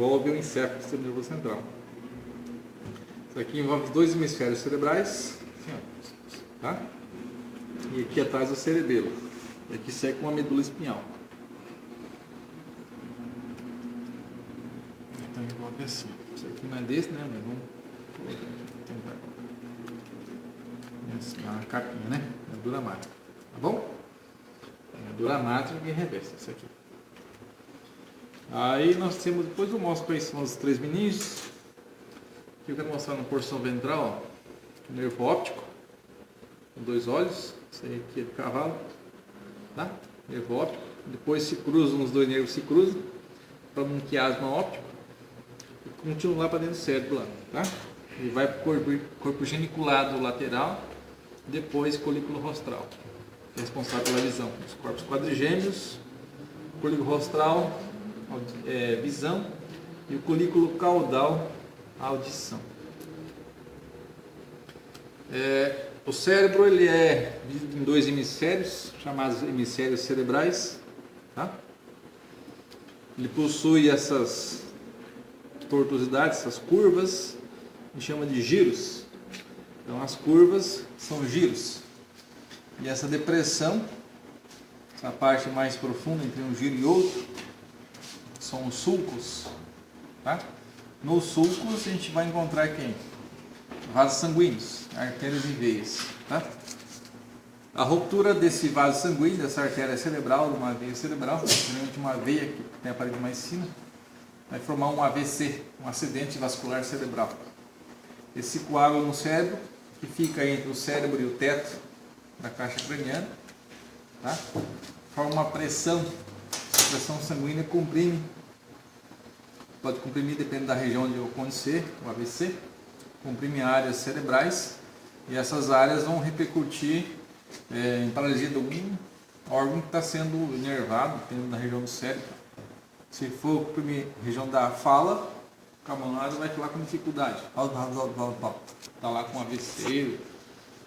envolve o encéfalo do sistema nervoso central. Isso aqui envolve os dois hemisférios cerebrais, assim, ó, tá? E aqui atrás o cerebelo. E aqui segue com a medula espinhal. Então envolve assim. Isso aqui não é desse, né? Mas vamos tentar. A capinha, né? Medula mátrica. Tá bom? Medula mátrica e reversa. Isso aqui. Aí nós temos, depois eu mostro quais são os três meninges. Aqui eu quero mostrar na porção ventral, ó, o nervo óptico, com dois olhos. Isso aí aqui é do cavalo, tá? Nervo óptico. Depois se cruzam, os dois nervos se cruzam, formam um quiasma óptico e continuam lá para dentro do cérebro, lá, tá? E vai para o corpo geniculado lateral, depois colículo rostral, que é responsável pela visão. Os corpos quadrigêmeos, colículo rostral, visão, e o colículo caudal, audição. O cérebro ele é dividido em dois hemisférios, chamados hemisférios cerebrais, tá? Ele possui essas tortuosidades, essas curvas, a gente chama de giros. Então as curvas são giros. E essa depressão, essa parte mais profunda entre um giro e outro, são os sulcos, tá? Nos sulcos a gente vai encontrar quem? Vasos sanguíneos, artérias e veias, tá? A ruptura desse vaso sanguíneo, dessa artéria cerebral, de uma veia cerebral, geralmente uma veia que tem a parede mais fina, vai formar um AVC, um acidente vascular cerebral. Esse coágulo no cérebro, que fica entre o cérebro e o teto da caixa craniana, tá? Forma uma pressão, essa pressão sanguínea comprime, pode comprimir, depende da região onde acontecer o AVC, comprime áreas cerebrais, e essas áreas vão repercutir em paralisia de algum órgão que está sendo inervado, dependendo da região do cérebro. Se for comprimir a região da fala, o camarada vai falar com dificuldade, está lá com AVC,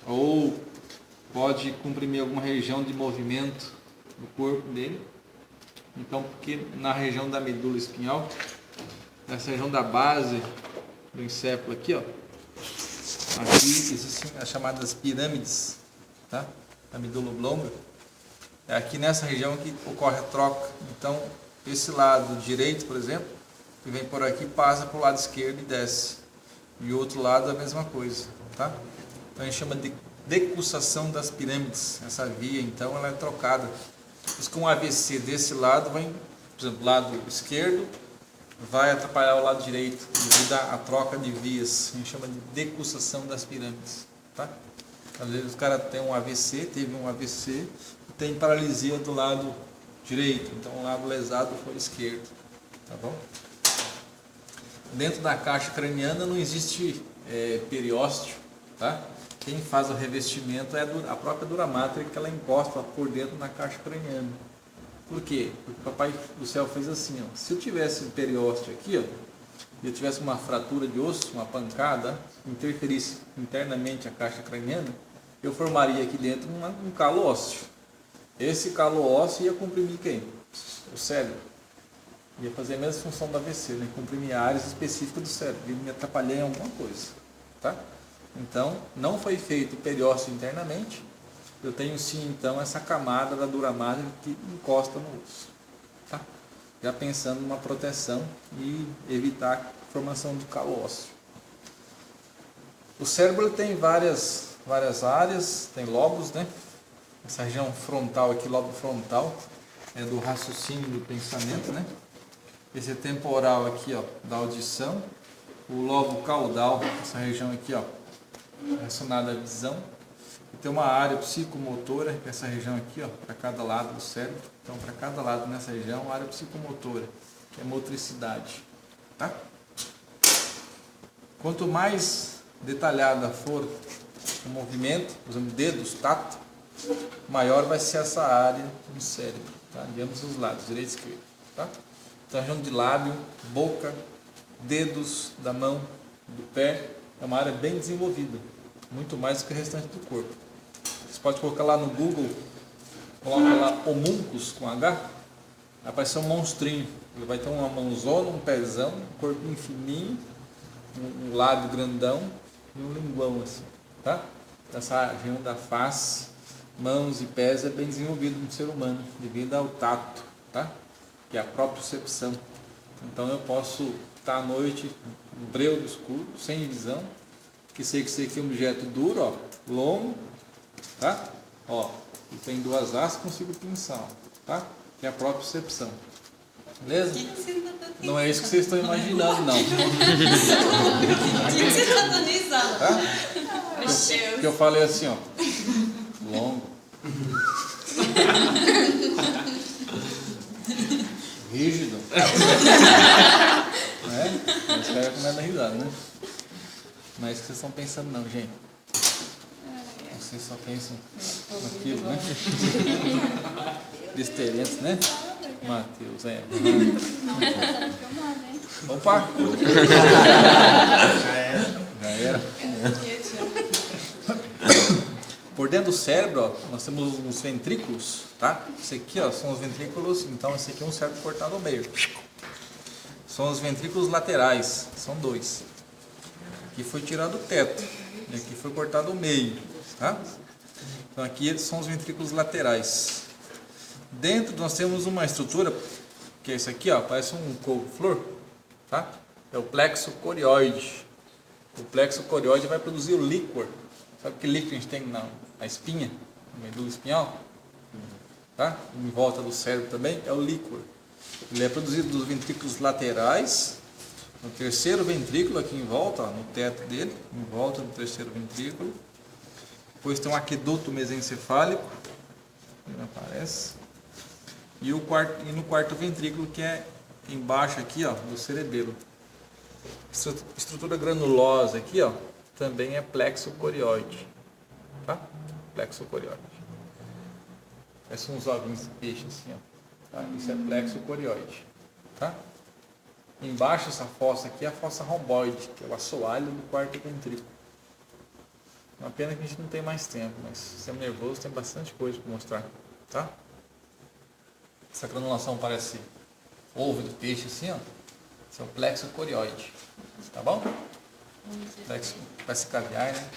ou pode comprimir alguma região de movimento do corpo dele. Então, porque na região da medula espinhal, nessa região da base do encéfalo aqui, ó, aqui existem as chamadas pirâmides, tá? Da medula oblonga. É aqui nessa região que ocorre a troca. Então, esse lado direito, por exemplo, que vem por aqui, passa para o lado esquerdo e desce. E o outro lado a mesma coisa, tá? Então a gente chama de decussação das pirâmides. Essa via, então, ela é trocada. Mas com o AVC desse lado, vai, por exemplo, lado esquerdo, vai atrapalhar o lado direito devido à troca de vias. A gente chama de decussação das pirâmides, tá? Às vezes o cara tem um AVC, teve um AVC e tem paralisia do lado direito, então o lado lesado foi esquerdo, tá bom? Dentro da caixa craniana não existe periósteo, tá? Quem faz o revestimento é a própria dura mátrica, que ela encosta por dentro na caixa craniana. Por quê? Porque o Papai do Céu fez assim, ó. Se eu tivesse um periósteo aqui, ó, e eu tivesse uma fratura de osso, uma pancada, interferisse internamente a caixa craniana, eu formaria aqui dentro um calo ósseo. Esse calo ósseo ia comprimir quem? O cérebro. Ia fazer a mesma função do AVC, né? Comprimir áreas específicas do cérebro, ia me atrapalhar em alguma coisa, tá? Então, não foi feito o periósteo internamente. Eu tenho sim, então, essa camada da dura mátrica que encosta no osso, tá? Já pensando numa proteção e evitar a formação do calo ósseo. O cérebro tem várias áreas, tem lobos, né? Essa região frontal aqui, lobo frontal, é do raciocínio e do pensamento, né? Esse é temporal aqui, ó, da audição. O lobo caudal, essa região aqui, ó, relacionada à visão. E tem uma área psicomotora, que é essa região aqui, ó, para cada lado do cérebro. Então, para cada lado nessa região, uma área psicomotora, que é motricidade, tá? Quanto mais detalhada for o movimento, por exemplo, dedos, tato, maior vai ser essa área no cérebro, tá? De ambos os lados, direito e esquerdo, tá? Então, a região de lábio, boca, dedos da mão, do pé, é uma área bem desenvolvida, muito mais do que o restante do corpo. Você pode colocar lá no Google, coloca lá homúnculos com H, vai aparecer um monstrinho, Ele vai ter uma mãozona, um pezão, um corpinho fininho, um lábio grandão e um linguão assim, tá? Essa região da face, mãos e pés é bem desenvolvido no ser humano, devido ao tato, tá? Que é a propriocepção. Então eu posso estar à noite no breu do escuro, sem visão, que sei que esse aqui é um objeto duro, ó, longo, tá? Ó, e tem duas asas, consigo pensar, ó, tá? Que é a propriocepção. Beleza? Não é isso que vocês estão imaginando, não. O que você está analisando? Tá? Que eu falei assim, ó, longo, rígido, né? Os caras começam a risada, né? Não é isso que vocês estão pensando, não, gente. Vocês só pensam naquilo, né? Listerentes, né? Mateus, é. Opa! Já era. Por dentro do cérebro, ó, nós temos os ventrículos, tá? Esse aqui, ó, são os ventrículos, então esse aqui é um cérebro cortado ao meio. São os ventrículos laterais, são dois. Aqui foi tirado o teto, e aqui foi cortado ao meio, tá? Então aqui são os ventrículos laterais. Dentro nós temos uma estrutura, que é esse aqui, ó, parece um couve-flor, tá? É o plexo corioide. O plexo corioide vai produzir o líquor. Sabe que líquido a gente tem na espinha, na medula espinhal? Tá? Em volta do cérebro também, é o líquor. Ele é produzido dos ventrículos laterais, no terceiro ventrículo aqui em volta, ó, no teto dele, em volta do terceiro ventrículo. Depois tem um aqueduto mesencefálico, que não aparece. E no quarto ventrículo, que é embaixo aqui, ó, do cerebelo. Estrutura granulosa aqui, ó, também é plexo corioide, tá? Plexo corioide. Parece uns ovinhos de peixe assim, ó. Tá? Isso é plexo corioide, tá? Embaixo dessa fossa aqui é a fossa romboide, que é o assoalho do quarto ventrículo. Uma pena que a gente não tem mais tempo, mas o sistema nervoso tem bastante coisa para mostrar, tá? Essa granulação parece ovo de peixe assim, ó. Esse é o plexo corioide, tá bom? Plexo, parece caviar, né?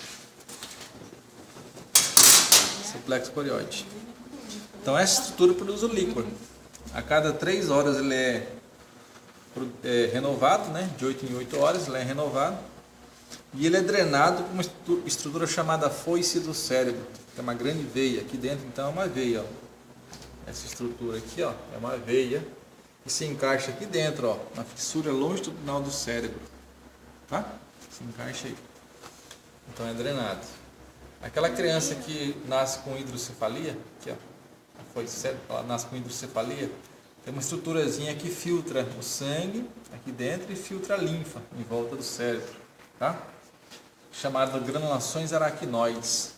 Esse é o plexo corioide. Então essa estrutura produz o líquor. A cada 3 horas ele é renovado, né? De 8 em 8 horas ele é renovado. E ele é drenado por uma estrutura chamada foice do cérebro. Tem uma grande veia aqui dentro, então é uma veia, ó. Essa estrutura aqui, ó, é uma veia que se encaixa aqui dentro, ó, na fissura longitudinal do cérebro, tá? Se encaixa aí. Então é drenado. Aquela criança que nasce com hidrocefalia, aqui, ó, ela nasce com hidrocefalia, tem uma estruturazinha que filtra o sangue aqui dentro e filtra a linfa em volta do cérebro, tá? Chamada granulações aracnoides.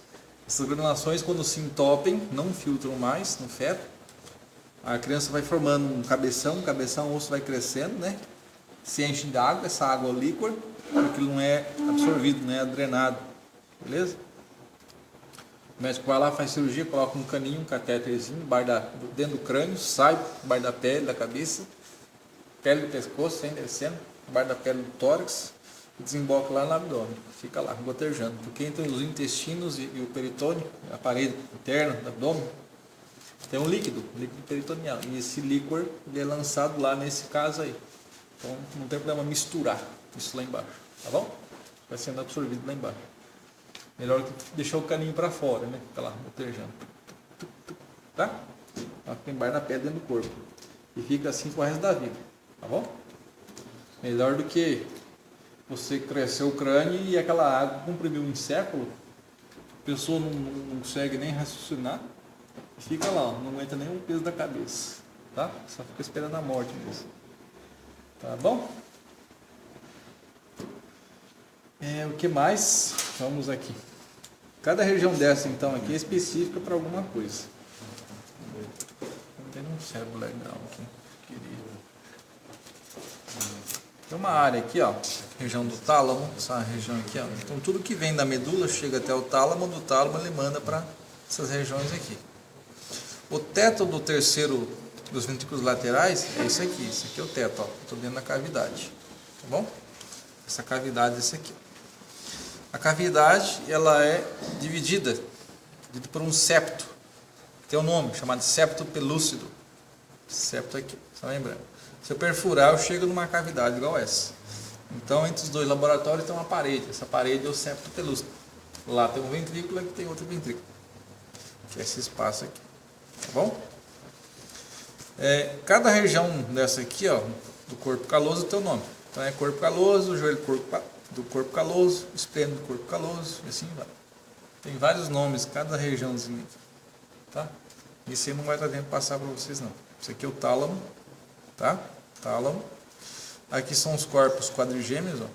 Essas granulações, quando se entopem, não filtram mais no feto. A criança vai formando um cabeção, o osso vai crescendo, né? Se enche de água, essa água é o líquor, porque não é absorvido, não é drenado, beleza? O médico vai lá, faz cirurgia, coloca um caninho, um catéterzinho, dentro do crânio, sai embaixo da pele, da cabeça, pele do pescoço, vem descendo, embaixo da pele do tórax, e desemboca lá no abdômen, fica lá, gotejando, porque entre os intestinos e o peritônio, a parede interna do abdômen, tem um líquido peritoneal, e esse líquor ele é lançado lá nesse caso aí. Então não tem problema misturar isso lá embaixo, tá bom? Vai sendo absorvido lá embaixo. Melhor que deixar o caninho para fora, né? Fica lá, gotejando. Tá? Fica embaixo da pele dentro do corpo. E fica assim pro resto da vida, tá bom? Melhor do que você crescer o crânio e aquela água comprimiu um século, a pessoa não consegue nem raciocinar, e fica lá, ó, não aguenta nem o peso da cabeça, tá? Só fica esperando a morte mesmo. Tá bom? O que mais? Vamos aqui. Cada região dessa, então, aqui é específica para alguma coisa. Não tem um cérebro legal aqui. Tem uma área aqui, ó, região do tálamo, essa região aqui, ó. Então, tudo que vem da medula chega até o tálamo, do tálamo ele manda para essas regiões aqui. O teto do terceiro dos ventrículos laterais é isso aqui. Isso aqui é o teto, ó. Estou dentro da cavidade. Tá bom? Essa cavidade é esse aqui. A cavidade, ela é dividida por um septo. Tem um nome, chamado septo pelúcido. Septo aqui, só lembrando. Se eu perfurar, eu chego numa cavidade igual essa. Então, entre os dois laboratórios tem uma parede. Essa parede é o septo pelúcido. Lá tem um ventrículo, aqui tem outro ventrículo. Que é esse espaço aqui. Tá bom? Cada região dessa aqui, ó, do corpo caloso tem o nome. Então é corpo caloso, joelho do corpo caloso, esplênio do corpo caloso, e assim vai. Tem vários nomes, cada regiãozinha aqui. Tá? Isso aí não vai dar tempo de passar para vocês não. Isso aqui é o tálamo, tá? Tálamo. Aqui são os corpos quadrigêmeos, ó.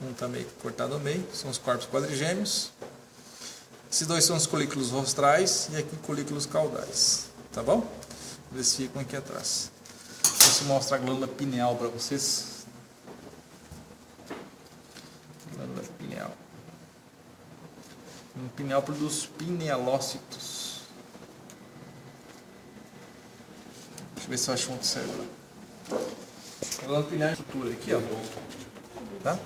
Um tá meio cortado ao meio, são os corpos quadrigêmeos. Esses dois são os colículos rostrais e aqui colículos caudais, tá bom? Eles ficam aqui atrás. Deixa eu mostrar a glândula pineal para vocês. Glândula pineal. O pineal produz pinealócitos. Deixa eu ver se eu acho um outro cérebro. A glândula pineal é a estrutura aqui, ó. Tá?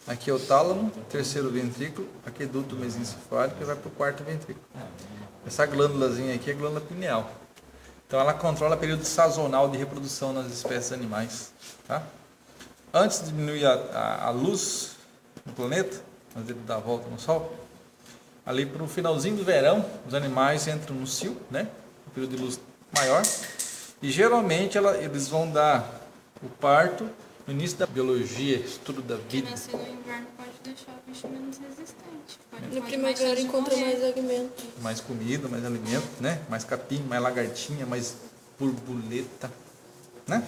Aqui é o tálamo, terceiro ventrículo, aqueduto mesencefálico e vai para o quarto ventrículo. Essa glândulazinha aqui é a glândula pineal. Então ela controla o período sazonal de reprodução nas espécies animais. Tá? Antes de diminuir a luz no planeta, antes de dar a volta no Sol, ali para o finalzinho do verão, os animais entram no cio, né? Um período de luz maior, e geralmente eles vão dar o parto no início da biologia, estudo da Quem vida. nascer no inverno pode deixar o bicho menos resistente. No primavera encontra mais alimento. Mais comida, mais alimento, né? Mais capim, mais lagartinha, mais borboleta, né?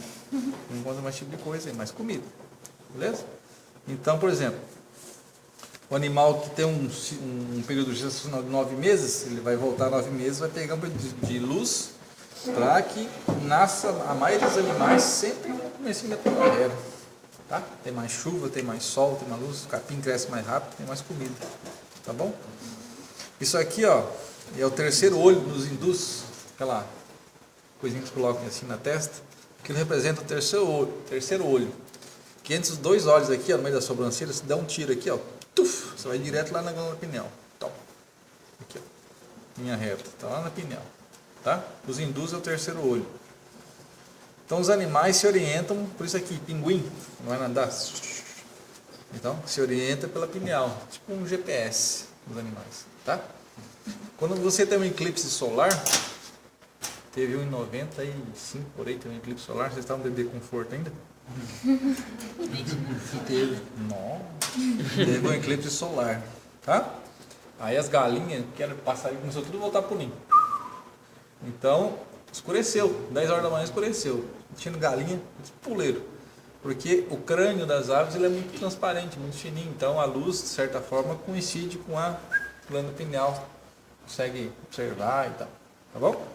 Encontra mais tipo de coisa aí, mais comida. Beleza? Então, por exemplo, o animal que tem um período gestacional de 9 meses, ele vai voltar 9 meses, vai pegar um período de luz para que nasça a maioria dos animais sempre no começo da primavera. Tá? Tem mais chuva, tem mais sol, tem mais luz, o capim cresce mais rápido, tem mais comida. Tá bom? Isso aqui, ó, é o terceiro olho dos hindus, aquela coisinha que eles colocam assim na testa, que representa o terceiro olho. Que entre os dois olhos aqui, ó, no meio da sobrancelha, você dá um tiro aqui, ó, tuf, você vai direto lá na glândula pineal. Top. Aqui, ó, linha reta, tá lá na pineal. Tá? Os hindus é o terceiro olho. Então os animais se orientam, por isso aqui, pinguim, não vai nadar. Então, se orienta pela pineal, tipo um GPS dos animais, tá? Quando você tem um eclipse solar, teve um em 95, por aí, teve um eclipse solar, vocês estavam bebendo conforto ainda? Teve. Nossa, teve um eclipse solar, tá? Aí as galinhas, que era passarinho, começou tudo a voltar pro ninho. Então, escureceu, 10 horas da manhã escureceu, tinha galinha, puleiro, porque o crânio das aves ele é muito transparente, muito fininho, então a luz, de certa forma, coincide com a glândula pineal, consegue observar e tal, tá bom?